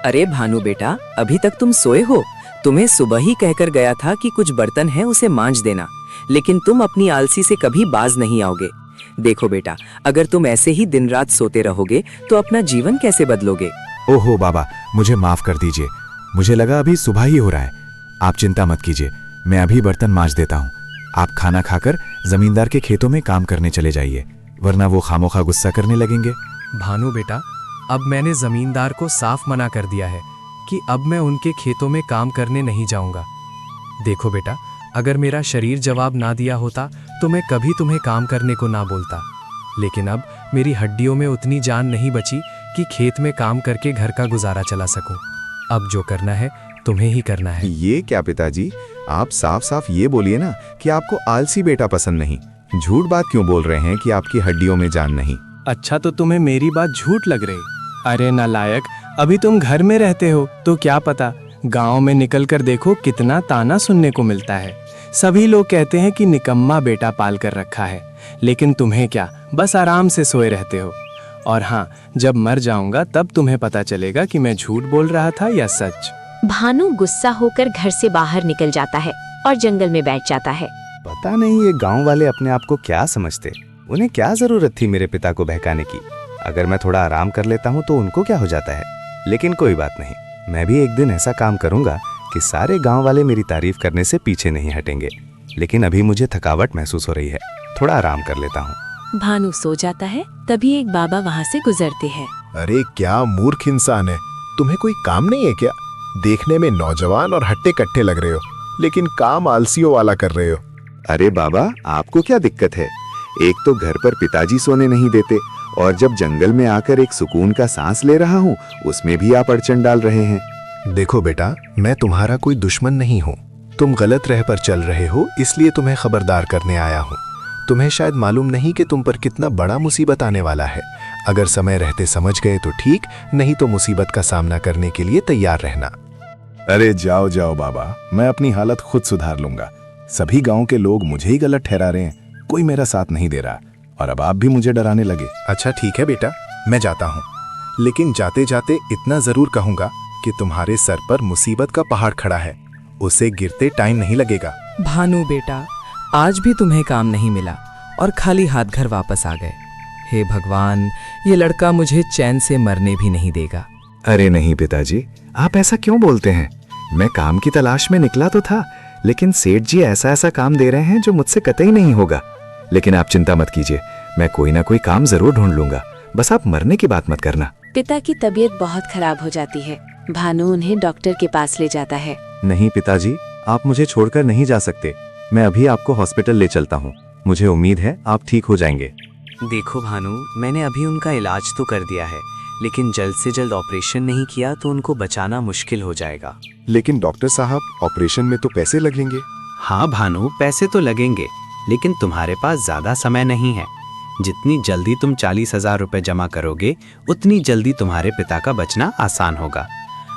अरे भानु बेटा, अभी तक तुम सोए हो? तुम्हें सुबह ही कहकर गया था कि कुछ बर्तन है उसे मांज देना, लेकिन तुम अपनी आलसी से कभी बाज नहीं आओगे। देखो बेटा, अगर तुम ऐसे ही दिन रात सोते रहोगे तो अपना जीवन कैसे बदलोगे? ओहो बाबा, मुझे माफ कर दीजिए। मुझे लगा अभी सुबह ही हो रहा है। आप चिंता मत कीजिए, मैं अभी बर्तन मांज देता हूँ। आप खाना खाकर जमींदार के खेतों में काम करने चले जाइए, वरना वो खामोखा गुस्सा करने लगेंगे। भानु बेटा, अब मैंने जमींदार को साफ मना कर दिया है कि अब मैं उनके खेतों में काम करने नहीं जाऊंगा। देखो बेटा, अगर मेरा शरीर जवाब ना दिया होता तो मैं कभी तुम्हें काम करने को ना बोलता, लेकिन अब मेरी हड्डियों में उतनी जान नहीं बची कि खेत में काम करके घर का गुजारा चला सकूं। अब जो करना है तुम्हें ही करना है। ये क्या पिताजी, आप साफ साफ ये बोलिए ना कि आपको आलसी बेटा पसंद नहीं। झूठ बात क्यों बोल रहे हैं कि आपकी हड्डियों में जान नहीं? अच्छा, तो तुम्हें मेरी बात झूठ लग रही? अरे नालायक, अभी तुम घर में रहते हो तो क्या पता, गांव में निकलकर देखो कितना ताना सुनने को मिलता है। सभी लोग कहते हैं कि निकम्मा बेटा पाल कर रखा है, लेकिन तुम्हें क्या, बस आराम से सोए रहते हो। और हाँ, जब मर जाऊंगा तब तुम्हें पता चलेगा कि मैं झूठ बोल रहा था या सच। भानु गुस्सा होकर घर से बाहर निकल जाता है और जंगल में बैठ जाता है। पता नहीं ये गांव वाले अपने आप को क्या समझते, उन्हें क्या जरूरत थी मेरे पिता को बहकाने की। अगर मैं थोड़ा आराम कर लेता हूँ तो उनको क्या हो जाता है। लेकिन कोई बात नहीं, मैं भी एक दिन ऐसा काम करूंगा कि सारे गांव वाले मेरी तारीफ करने से पीछे नहीं हटेंगे। लेकिन अभी मुझे थकावट महसूस हो रही है, थोड़ा आराम कर लेता हूँ। भानु सो जाता है, तभी एक बाबा वहाँ से गुजरते हैं। अरे क्या मूर्ख इंसान है, तुम्हें कोई काम नहीं है क्या? देखने में नौजवान और हट्टे कट्टे लग रहे हो, लेकिन काम आलसियों वाला कर रहे हो। अरे बाबा, आपको क्या दिक्कत है? एक तो घर पर पिताजी सोने नहीं देते, और जब जंगल में आकर एक सुकून का सांस ले रहा हूँ उसमें भी आप अड़चन डाल रहे हैं। देखो बेटा, मैं तुम्हारा कोई दुश्मन नहीं हूँ। तुम गलत राह पर चल रहे हो, इसलिए तुम्हें खबरदार करने आया हूँ। तुम्हें शायद मालूम नहीं कि तुम पर कितना बड़ा मुसीबत आने वाला है। अगर समय रहते समझ गए तो ठीक, नहीं तो मुसीबत का सामना करने के लिए तैयार रहना। अरे जाओ जाओ बाबा, मैं अपनी हालत खुद सुधार लूंगा। सभी गांव के लोग मुझे ही गलत ठहरा रहे हैं, कोई मेरा साथ नहीं दे रहा, और अब आप भी मुझे डराने लगे। अच्छा ठीक है बेटा, मैं जाता हूँ, लेकिन जाते जाते इतना जरूर कहूंगा कि तुम्हारे सर पर मुसीबत का पहाड़ खड़ा है, उसे गिरते टाइम नहीं लगेगा। भानु बेटा, आज भी तुम्हें काम नहीं मिला और खाली हाथ घर वापस आ गए। हे भगवान, ये लड़का मुझे चैन से मरने भी नहीं देगा। अरे नहीं पिताजी, आप ऐसा क्यों बोलते हैं? मैं काम की तलाश में निकला तो था, लेकिन सेठ जी ऐसा ऐसा काम दे रहे हैं जो मुझसे कतई नहीं होगा। लेकिन आप चिंता मत कीजिए, मैं कोई ना कोई काम जरूर ढूंढ लूंगा, बस आप मरने की बात मत करना। पिता की तबीयत बहुत खराब हो जाती है। भानु उन्हें डॉक्टर के पास ले जाता है। नहीं पिताजी, आप मुझे छोड़कर नहीं जा सकते। मैं अभी आपको हॉस्पिटल ले चलता हूँ। मुझे उम्मीद है आप ठीक हो जाएंगे। देखो भानु, मैंने अभी उनका इलाज तो कर दिया है, लेकिन जल्द से जल्द ऑपरेशन नहीं किया तो उनको बचाना मुश्किल हो जाएगा। लेकिन डॉक्टर साहब, ऑपरेशन में तो पैसे लगेंगे। हाँ भानु, पैसे तो लगेंगे, लेकिन तुम्हारे पास ज्यादा समय नहीं है। जितनी जल्दी तुम 40,000 रुपए जमा करोगे, उतनी जल्दी तुम्हारे पिता का बचना आसान होगा।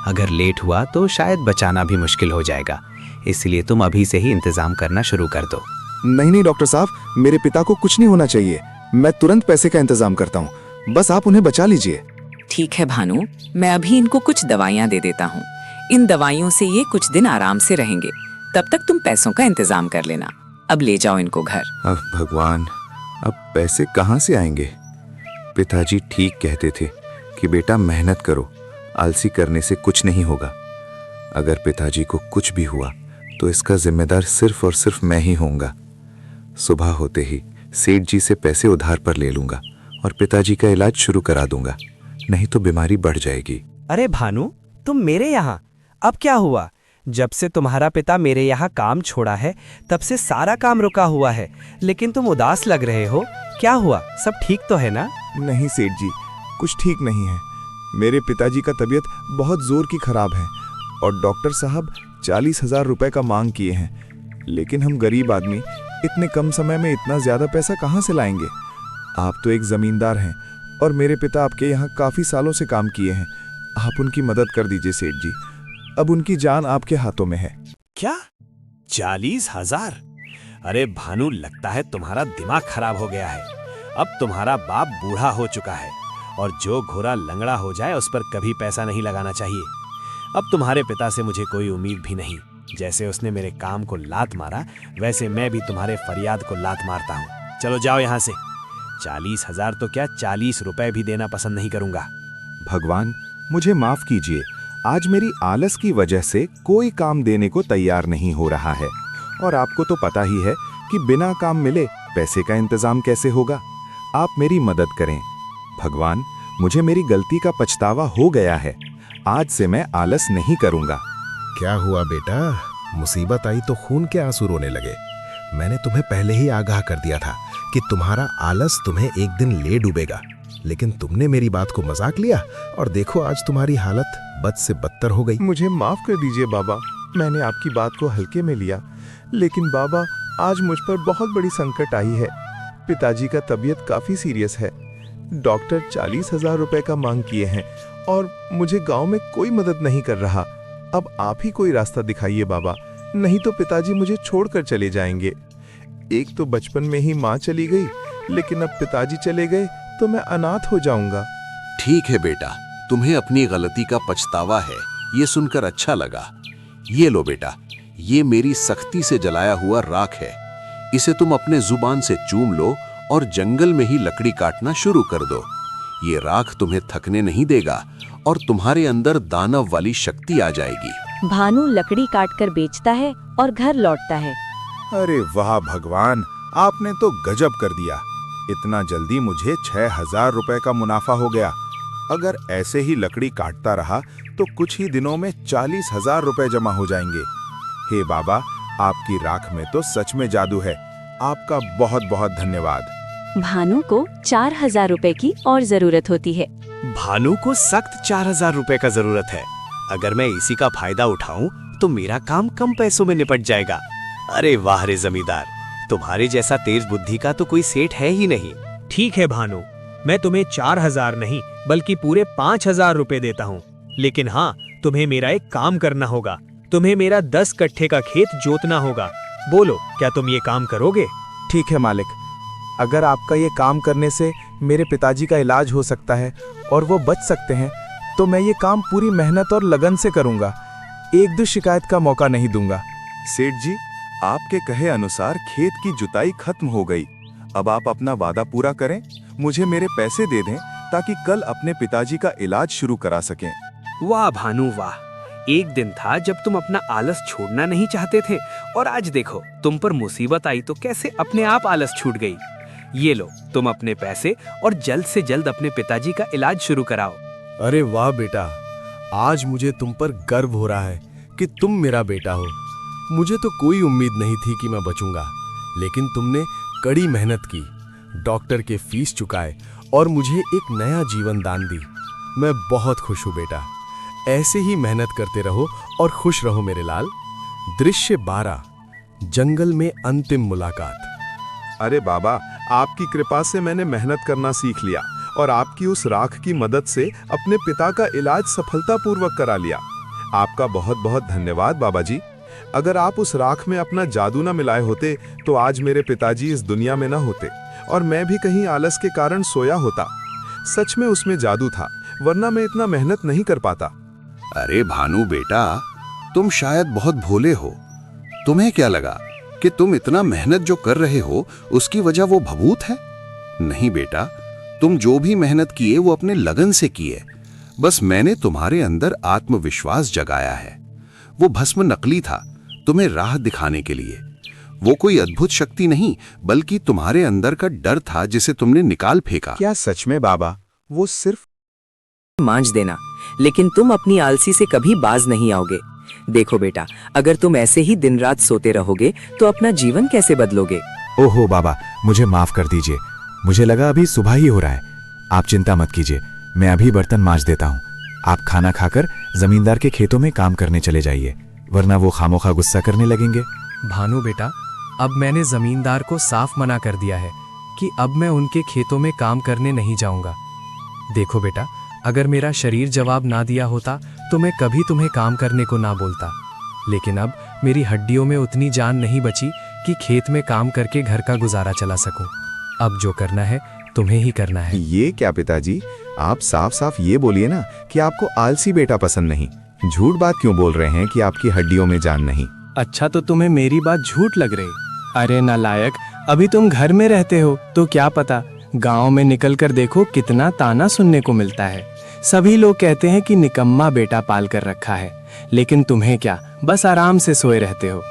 अगर लेट हुआ तो शायद बचाना भी मुश्किल हो जाएगा, इसलिए तुम अभी से ही इंतजाम करना शुरू कर दो। नहीं नहीं डॉक्टर साहब, मेरे पिता को कुछ नहीं होना चाहिए। मैं तुरंत पैसे का इंतजाम करता हूँ, बस आप उन्हें बचा लीजिए। ठीक है भानु, मैं अभी इनको कुछ दवाइयाँ दे देता हूँ। इन दवाइयों से ये कुछ दिन आराम से रहेंगे, तब तक तुम पैसों का इंतजाम कर लेना। अब ले जाओ इनको घर। अब भगवान, अब पैसे कहाँ से आएंगे? पिताजी ठीक कहते थे कि बेटा मेहनत करो, आलसी करने से कुछ नहीं होगा। अगर पिताजी को कुछ भी हुआ तो इसका जिम्मेदार सिर्फ और सिर्फ मैं ही होऊंगा। सुबह होते ही सेठ जी से पैसे उधार पर ले लूंगा और पिताजी का इलाज शुरू करा दूंगा, नहीं तो बीमारी बढ़ जाएगी। अरे भानु, तुम मेरे यहाँ? अब क्या हुआ? जब से तुम्हारा पिता मेरे यहाँ काम छोड़ा है तब से सारा काम रुका हुआ है, लेकिन तुम उदास लग रहे हो। क्या हुआ? सब ठीक तो है ना? नहीं सेठ जी, कुछ ठीक नहीं है। मेरे पिताजी का तबीयत बहुत जोर की खराब है और डॉक्टर साहब 40,000 रुपए का मांग किए हैं, लेकिन हम गरीब आदमी इतने कम समय में इतना ज्यादा पैसा कहाँ से लाएंगे? आप तो एक जमींदार हैं और मेरे पिता आपके यहाँ काफी सालों से काम किए हैं। आप उनकी मदद कर दीजिए सेठ जी, अब उनकी जान आपके हाथों में है। क्या 40,000? अरे भानु, लगता है तुम्हारा दिमाग खराब हो गया है। अब तुम्हारा बाप बूढ़ा हो चुका है और जो घोड़ा लंगड़ा हो जाए उस पर कभी पैसा नहीं लगाना चाहिए। अब तुम्हारे पिता से मुझे कोई उम्मीद भी नहीं। जैसे उसने मेरे काम को लात मारा, वैसे मैं भी तुम्हारे फरियाद को लात मारता हूँ। चलो जाओ यहाँ से। 40,000 तो क्या 40 रुपए भी देना पसंद नहीं करूँगा। भगवान मुझे माफ कीजिए, आज मेरी आलस की वजह से कोई काम देने को तैयार नहीं हो रहा है, और आपको तो पता ही है कि बिना काम मिले पैसे का इंतजाम कैसे होगा। आप मेरी मदद करें भगवान, मुझे मेरी गलती का पछतावा हो गया है। आज से मैं आलस नहीं करूँगा। क्या हुआ बेटा, मुसीबत आई तो खून के आंसू रोने लगे। मैंने तुम्हें पहले ही आगाह कर दिया था कि तुम्हारा आलस तुम्हें एक दिन ले डूबेगा, लेकिन तुमने मेरी बात को मजाक लिया और देखो आज तुम्हारी हालत बद से बदतर हो गई। मुझे माफ कर दीजिए बाबा, मैंने आपकी बात को हल्के में लिया, लेकिन बाबा आज मुझ पर बहुत बड़ी संकट आई है। पिताजी का तबीयत काफी सीरियस है। डॉक्टर 40,000 रुपए का मांग किए हैं और मुझे गांव में कोई मदद नहीं कर रहा। अब आप ही कोई रास्ता दिखाइए बाबा, नहीं तो पिताजी मुझे छोड़कर चले जाएंगे। एक तो बचपन में ही माँ चली गई, लेकिन अब पिताजी चले गए तो मैं अनाथ हो जाऊंगा। ठीक है बेटा, तुम्हें अपनी गलती का पछतावा है, ये सुनकर अच्छा लगा। ये लो बेटा, ये मेरी सख्ती से जलाया हुआ राख है। इसे तुम अपने जुबान से चूम लो और जंगल में ही लकड़ी काटना शुरू कर दो। ये राख तुम्हें थकने नहीं देगा और तुम्हारे अंदर दानव वाली शक्ति आ जाएगी। भानु लकड़ी काटकर बेचता है और घर लौटता है। अरे वाह भगवान, आपने तो गजब कर दिया। इतना जल्दी मुझे 6,000 रुपए का मुनाफा हो गया। अगर ऐसे ही लकड़ी काटता रहा तो कुछ ही दिनों में 40,000 रुपए जमा हो जाएंगे। हे बाबा, आपकी राख में तो सच में जादू है। आपका बहुत बहुत धन्यवाद। भानु को 4,000 रुपए की और जरूरत होती है। भानु को सख्त 4,000 रुपए का जरूरत है। अगर मैं इसी का फायदा उठाऊं तो मेरा काम कम पैसों में निपट जाएगा। अरे वाह रे जमींदार, तुम्हारे जैसा तेज बुद्धि का तो कोई सेठ है ही नहीं। ठीक है भानु, मैं तुम्हें 4,000 नहीं बल्कि पूरे 5,000 रुपए देता हूँ। लेकिन हाँ, तुम्हें मेरा एक काम करना होगा। तुम्हें मेरा 10 कट्ठे का खेत जोतना होगा। बोलो, क्या तुम ये काम करोगे? ठीक है मालिक, अगर आपका ये काम करने से मेरे पिताजी का इलाज हो सकता है और वो बच सकते हैं, तो मैं ये काम पूरी मेहनत और लगन से करूंगा। एक दो शिकायत का मौका नहीं दूंगा। सेठ जी, आपके कहे अनुसार खेत की जुताई खत्म हो गई। अब आप अपना वादा पूरा करें, मुझे मेरे पैसे दे दें ताकि कल अपने पिताजी का इलाज शुरू करा सकें। वाह भानु वाह, एक दिन था जब तुम अपना आलस छोड़ना नहीं चाहते थे और आज देखो तुम पर मुसीबत आई तो कैसे अपने आप आलस छूट गई। ये लो तुम अपने पैसे और जल्द से जल्द अपने पिताजी का इलाज शुरू कराओ। अरे वाह बेटा, आज मुझे तुम पर गर्व हो रहा है कि तुम मेरा बेटा हो। मुझे तो कोई उम्मीद नहीं थी कि मैं बचूंगा, लेकिन तुमने कड़ी मेहनत की, डॉक्टर के फीस चुकाए और मुझे एक नया जीवन दान दी। मैं बहुत खुश हूँ बेटा। ऐसे ही मेहनत करते रहो और खुश रहो मेरे लाल। दृश्य 12, जंगल में अंतिम मुलाकात। अरे बाबा, आपकी कृपा से मैंने मेहनत करना सीख लिया और आपकी उस राख की मदद से अपने पिता का इलाज सफलतापूर्वक करा लिया। आपका बहुत बहुत धन्यवाद बाबा जी। अगर आप उस राख में अपना जादू न मिलाए होते तो आज मेरे पिताजी इस दुनिया में न होते और मैं भी कहीं आलस के कारण सोया होता। सच में उसमें जादू था, वरना मैं इतना मेहनत नहीं कर पाता। अरे भानु बेटा, तुम शायद बहुत भोले हो। तुम्हें क्या लगा कि तुम इतना मेहनत जो कर रहे हो उसकी वजह वो भभूत है? नहीं बेटा, तुम जो भी मेहनत किए वो अपने लगन से किए। बस मैंने तुम्हारे अंदर आत्मविश्वास जगाया है। वो भस्म नकली था, तुम्हें राह दिखाने के लिए। वो कोई अद्भुत शक्ति नहीं, बल्कि तुम्हारे अंदर का डर था जिसे तुमने निकाल फेंका। क्या सच में बाबा? वो सिर्फ मांझ देना, लेकिन तुम अपनी आलसी से कभी बाज नहीं आओगे। देखो बेटा, अगर तुम ऐसे ही दिन रात सोते रहोगे तो अपना जीवन कैसे बदलोगे? ओहो बाबा, मुझे माफ कर दीजिए। मुझे लगा अभी सुबह ही हो रहा है। आप चिंता मत कीजिए, मैं अभी बर्तन मांज देता हूँ। आप खाना खाकर जमींदार के खेतों में काम करने चले जाइए, वरना वो खामोखा गुस्सा करने लगेंगे। भानु बेटा, अब मैंने जमींदार को साफ मना कर दिया है कि अब मैं उनके खेतों में काम करने नहीं जाऊंगा। देखो बेटा, अगर मेरा शरीर जवाब ना दिया होता तो मैं कभी तुम्हें काम करने को ना बोलता, लेकिन अब मेरी हड्डियों में उतनी जान नहीं बची कि खेत में काम करके घर का गुजारा चला सकूं। अब जो करना है तुम्हें ही करना है। ये क्या पिताजी, आप साफ साफ ये बोलिए ना कि आपको आलसी बेटा पसंद नहीं। झूठ बात क्यों बोल रहे हैं कि आपकी हड्डियों में जान नहीं? अच्छा तो तुम्हें मेरी बात झूठ लग रही? अरे नालायक, अभी तुम घर में रहते हो तो क्या पता, गांव में निकल कर देखो कितना ताना सुनने को मिलता है। सभी लोग कहते हैं कि निकम्मा बेटा पाल कर रखा है, लेकिन तुम्हें क्या, बस आराम से सोए रहते हो।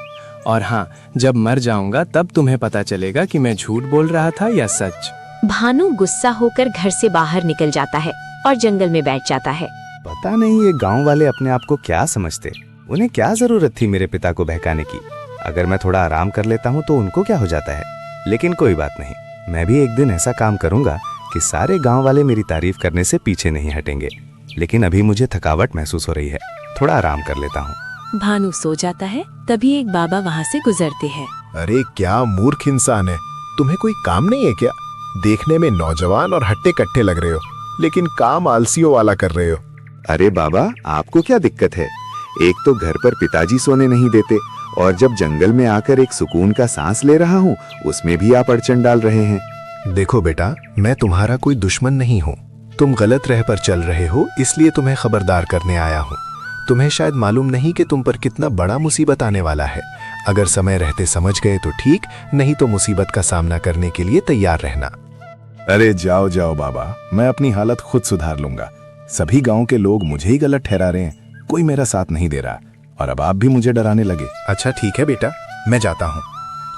और हाँ, जब मर जाऊंगा तब तुम्हें पता चलेगा कि मैं झूठ बोल रहा था या सच। भानु गुस्सा होकर घर से बाहर निकल जाता है और जंगल में बैठ जाता है। पता नहीं ये गांव वाले अपने आप को क्या समझते, उन्हें क्या जरूरत थी मेरे पिता को बहकाने की। अगर मैं थोड़ा आराम कर लेता हूँ तो उनको क्या हो जाता है। लेकिन कोई बात नहीं, मैं भी एक दिन ऐसा काम करूंगा कि सारे गांव वाले मेरी तारीफ करने से पीछे नहीं हटेंगे। लेकिन अभी मुझे थकावट महसूस हो रही है, थोड़ा आराम कर लेता हूँ। भानु सो जाता है, तभी एक बाबा वहाँ से गुजरते हैं। अरे क्या मूर्ख इंसान है, तुम्हें कोई काम नहीं है क्या? देखने में नौजवान और हट्टे कट्टे लग रहे हो, लेकिन काम आलसियों वाला कर रहे हो। अरे बाबा, आपको क्या दिक्कत है? एक तो घर पर पिताजी सोने नहीं देते, और जब जंगल में आकर एक सुकून का सांस ले रहा हूँ उसमें भी आप अड़चन डाल रहे हैं। देखो बेटा, मैं तुम्हारा कोई दुश्मन नहीं हूँ। तुम गलत राह पर चल रहे हो, इसलिए तुम्हें खबरदार करने आया हूँ। तुम्हें शायद मालूम नहीं कि तुम पर कितना बड़ा मुसीबत आने वाला है। अगर समय रहते समझ गए तो ठीक, नहीं तो मुसीबत का सामना करने के लिए तैयार रहना। अरे जाओ जाओ बाबा, मैं अपनी हालत खुद सुधार लूंगा। सभी गांव के लोग मुझे ही गलत ठहरा रहे हैं, कोई मेरा साथ नहीं दे रहा, और अब आप भी मुझे डराने लगे। अच्छा ठीक है बेटा, मैं जाता हूँ,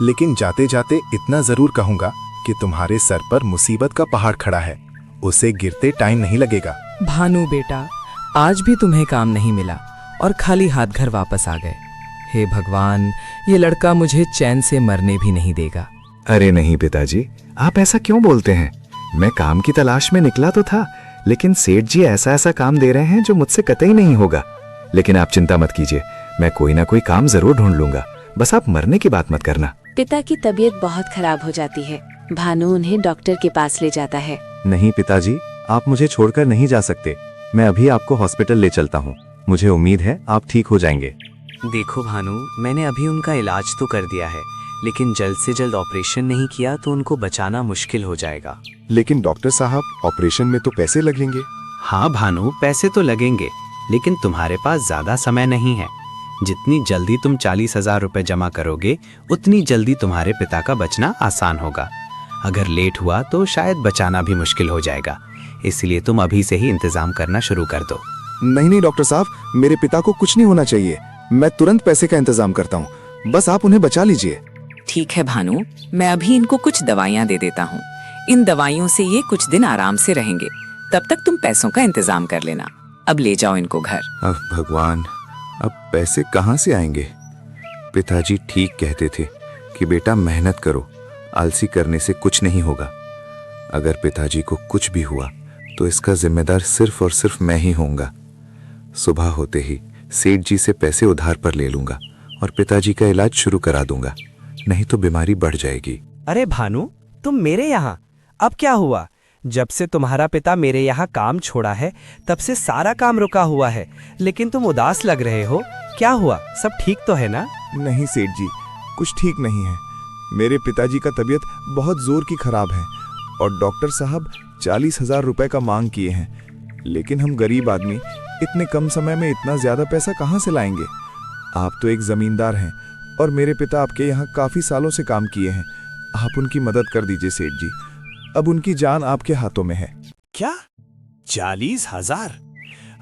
लेकिन जाते जाते इतना जरूर कहूंगा कि तुम्हारे सर पर मुसीबत का पहाड़ खड़ा है, उसे गिरते टाइम नहीं लगेगा। भानु बेटा, आज भी तुम्हें काम नहीं मिला और खाली हाथ घर वापस आ गए। हे भगवान, ये लड़का मुझे चैन से मरने भी नहीं देगा। अरे नहीं पिताजी, आप ऐसा क्यों बोलते हैं? मैं काम की तलाश में निकला तो था, लेकिन सेठ जी ऐसा ऐसा काम दे रहे हैं जो मुझसे कतई नहीं होगा। लेकिन आप चिंता मत कीजिए, मैं कोई ना कोई काम जरूर ढूंढ लूंगा, बस आप मरने की बात मत करना। पिता की तबीयत बहुत खराब हो जाती है। भानु उन्हें डॉक्टर के पास ले जाता है। नहीं पिताजी, आप मुझे छोड़कर नहीं जा सकते। मैं अभी आपको हॉस्पिटल ले चलता हूँ। मुझे उम्मीद है आप ठीक हो जाएंगे। देखो भानु, मैंने अभी उनका इलाज तो कर दिया है, लेकिन जल्द से जल्द ऑपरेशन नहीं किया तो उनको बचाना मुश्किल हो जाएगा। लेकिन डॉक्टर साहब, ऑपरेशन में तो पैसे लगेंगे। हाँ भानु, पैसे तो लगेंगे, लेकिन तुम्हारे पास ज्यादा समय नहीं है। जितनी जल्दी तुम 40,000 रुपए जमा करोगे, उतनी जल्दी तुम्हारे पिता का बचना आसान होगा। अगर लेट हुआ तो शायद बचाना भी मुश्किल हो जाएगा, इसलिए तुम अभी से ही इंतजाम करना शुरू कर दो। नहीं नहीं डॉक्टर साहब, मेरे पिता को कुछ नहीं होना चाहिए। मैं तुरंत पैसे का इंतजाम करता हूँ, बस आप उन्हें बचा लीजिए। ठीक है भानु, मैं अभी इनको कुछ दवाइयाँ दे देता हूँ। इन दवाइयों से ये कुछ दिन आराम से रहेंगे, तब तक तुम पैसों का इंतजाम कर लेना। अब ले जाओ इनको घर। अब भगवान, अब पैसे कहाँ से आएंगे? पिताजी ठीक कहते थे कि बेटा मेहनत करो, आलसी करने से कुछ नहीं होगा। अगर पिताजी को कुछ भी हुआ तो इसका जिम्मेदार सिर्फ और सिर्फ मैं ही होऊंगा। सुबह होते ही सेठ जी से पैसे उधार पर ले लूंगा और पिताजी का इलाज शुरू करा दूंगा, नहीं तो बीमारी बढ़ जाएगी। अरे भानु, तुम मेरे यहाँ? अब क्या हुआ? जब से तुम्हारा पिता मेरे यहाँ काम छोड़ा है तब से सारा काम रुका हुआ है, लेकिन तुम उदास लग रहे हो। क्या हुआ? सब ठीक तो है ना? नहीं सेठ जी, कुछ ठीक नहीं है। मेरे पिताजी का तबीयत बहुत जोर की खराब है और डॉक्टर साहब 40,000 रुपए का मांग किए हैं, लेकिन हम गरीब आदमी इतने कम समय में इतना ज्यादा पैसा कहाँ से लाएंगे? आप तो एक जमींदार हैं और मेरे पिता आपके यहाँ काफी सालों से काम किए हैं। आप उनकी मदद कर दीजिए सेठ जी, अब उनकी जान आपके हाथों में है। क्या 40,000?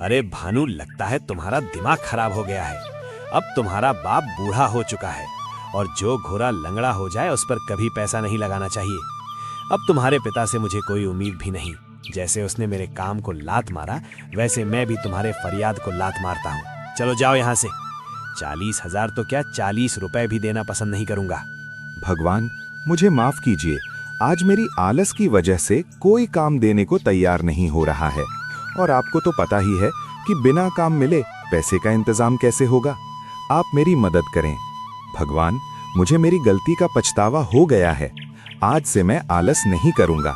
अरे भानु, लगता है तुम्हारा दिमाग खराब हो गया है। अब तुम्हारा बाप बूढ़ा हो चुका है और जो घोड़ा लंगड़ा हो जाए उस पर कभी पैसा नहीं लगाना चाहिए। अब तुम्हारे पिता से मुझे कोई उम्मीद भी नहीं। जैसे उसने मेरे काम को लात मारा, वैसे मैं भी तुम्हारे फरियाद को लात मारता हूँ। चलो जाओ यहाँ से। 40,000 तो क्या, 40 रुपए भी देना पसंद नहीं करूंगा। भगवान, मुझे माफ कीजिए, आज मेरी आलस की वजह से कोई काम देने को तैयार नहीं हो रहा है, और आपको तो पता ही है कि बिना काम मिले पैसे का इंतजाम कैसे होगा। आप मेरी मदद करें भगवान, मुझे मेरी गलती का पछतावा हो गया है। आज से मैं आलस नहीं करूंगा।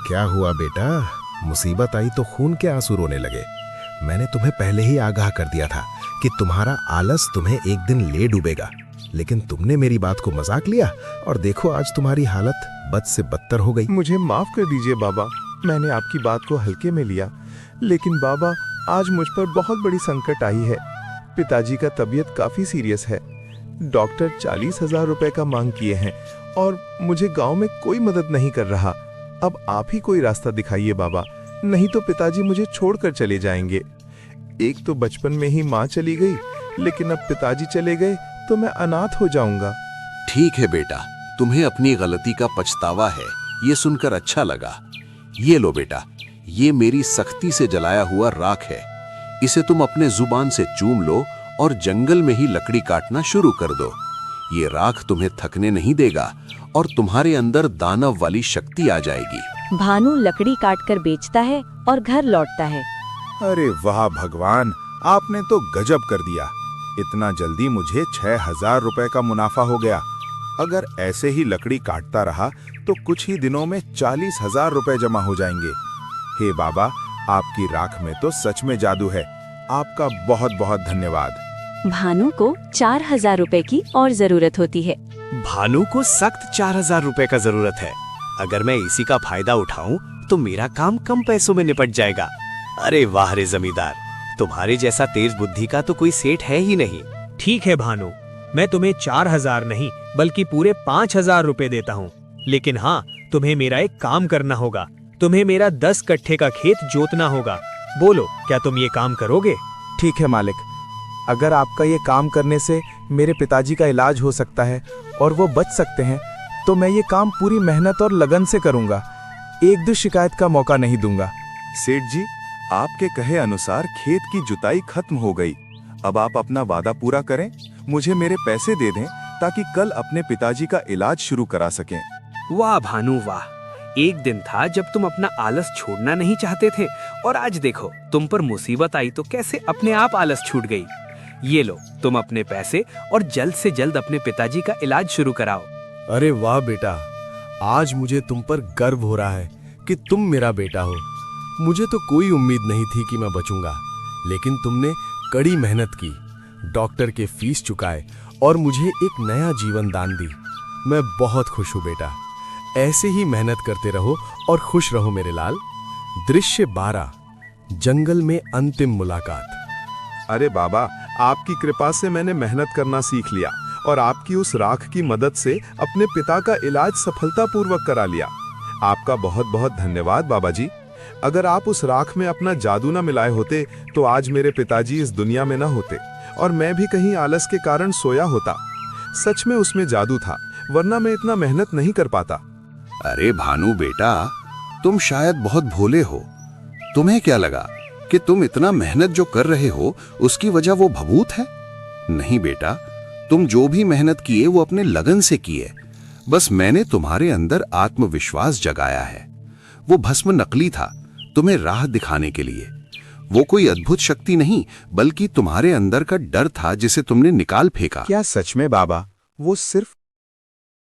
क्या हुआ बेटा? मुसीबत आई तो खून के आंसू रोने लगे। मैंने तुम्हें पहले ही आगाह कर दिया था कि तुम्हारा आलस तुम्हें एक दिन ले डूबेगा, लेकिन तुमने मेरी बात को मजाक लिया और देखो आज तुम्हारी हालत बद से बदतर हो गई। मुझे माफ कर दीजिए बाबा, मैंने आपकी बात को हल्के में लिया, लेकिन बाबा आज मुझ पर बहुत बड़ी संकट आई है। पिताजी का तबीयत काफी सीरियस है। डॉक्टर 40,000 रुपए का मांग किए हैं और मुझे गांव में कोई मदद नहीं कर रहा। अब आप ही कोई रास्ता दिखाइए बाबा, नहीं तो पिताजी मुझे छोड़कर चले जाएंगे। एक तो बचपन में ही माँ चली गई, लेकिन अब पिताजी चले गए तो मैं अनाथ हो जाऊंगा। ठीक है बेटा, तुम्हें अपनी गलती का पछतावा है, ये सुनकर अच्छा लगा। ये लो बेटा, ये मेरी सख्ती से जलाया हुआ राख है। इसे तुम अपने जुबान से चूम लो और जंगल में ही लकड़ी काटना शुरू कर दो। ये राख तुम्हें थकने नहीं देगा और तुम्हारे अंदर दानव वाली शक्ति आ जाएगी। भानु लकड़ी काटकर बेचता है और घर लौटता है। अरे वाह भगवान, आपने तो गजब कर दिया। इतना जल्दी मुझे 6,000 रुपए का मुनाफा हो गया। अगर ऐसे ही लकड़ी काटता रहा तो कुछ ही दिनों में 40,000 रुपए जमा हो जाएंगे। हे बाबा, आपकी राख में तो सच में जादू है। आपका बहुत बहुत धन्यवाद। भानु को 4,000 रुपए की और जरूरत होती है। भानु को सख्त 4,000 रुपए का जरूरत है। अगर मैं इसी का फायदा उठाऊं तो मेरा काम कम पैसों में निपट जाएगा। अरे वाह रे जमींदार, तुम्हारे जैसा तेज बुद्धि का तो कोई सेठ है ही नहीं। ठीक है भानु, मैं तुम्हें 4,000 नहीं बल्कि पूरे 5,000 रुपए देता हूँ। लेकिन हाँ, तुम्हें मेरा एक काम करना होगा। तुम्हें मेरा 10 कट्ठे का खेत जोतना होगा। बोलो, क्या तुम ये काम करोगे? ठीक है मालिक, अगर आपका ये काम करने से मेरे पिताजी का इलाज हो सकता है और वो बच सकते हैं, तो मैं ये काम पूरी मेहनत और लगन से करूंगा। एक भी शिकायत का मौका नहीं दूंगा। सेठ जी, आपके कहे अनुसार खेत की जुताई खत्म हो गई। अब आप अपना वादा पूरा करें, मुझे मेरे पैसे दे दें ताकि कल अपने पिताजी का इलाज शुरू करा सकें। वाह भानु वाह, एक दिन था जब तुम अपना आलस छोड़ना नहीं चाहते थे और आज देखो तुम पर मुसीबत आई तो कैसे अपने आप आलस छूट गई। ये लो तुम अपने पैसे और जल्द से जल्द अपने पिताजी का इलाज शुरू कराओ। अरे वाह बेटा, आज मुझे तुम पर गर्व हो रहा है कि तुम मेरा बेटा हो। मुझे तो कोई उम्मीद नहीं थी कि मैं बचूंगा, लेकिन तुमने कड़ी मेहनत की, डॉक्टर के फीस चुकाए और मुझे एक नया जीवन दान दी। मैं बहुत खुश हूं बेटा। ऐसे ही मेहनत करते रहो और खुश रहो मेरे लाल। दृश्य 12, जंगल में अंतिम मुलाकात। अरे बाबा, आपकी कृपा से मैंने मेहनत करना सीख लिया और आपकी उस राख की मदद से अपने पिता का इलाज सफलतापूर्वक करा लिया। आपका बहुत बहुत धन्यवाद बाबा जी। अगर आप उस राख में अपना जादू न मिलाए होते तो आज मेरे पिताजी इस दुनिया में न होते और मैं भी कहीं आलस के कारण सोया होता। सच में उसमें जादू था, वरना मैं इतना मेहनत नहीं कर पाता। अरे भानु बेटा, तुम शायद बहुत भोले हो। तुम्हें क्या लगा कि तुम इतना मेहनत जो कर रहे हो उसकी वजह वो भभूत है? नहीं बेटा, तुम जो भी मेहनत किए वो अपने लगन से किए। बस मैंने तुम्हारे अंदर आत्मविश्वास जगाया है। वो भस्म नकली था, तुम्हें राह दिखाने के लिए। वो कोई अद्भुत शक्ति नहीं, बल्कि तुम्हारे अंदर का डर था जिसे तुमने निकाल फेंका। क्या सच में बाबा, वो सिर्फ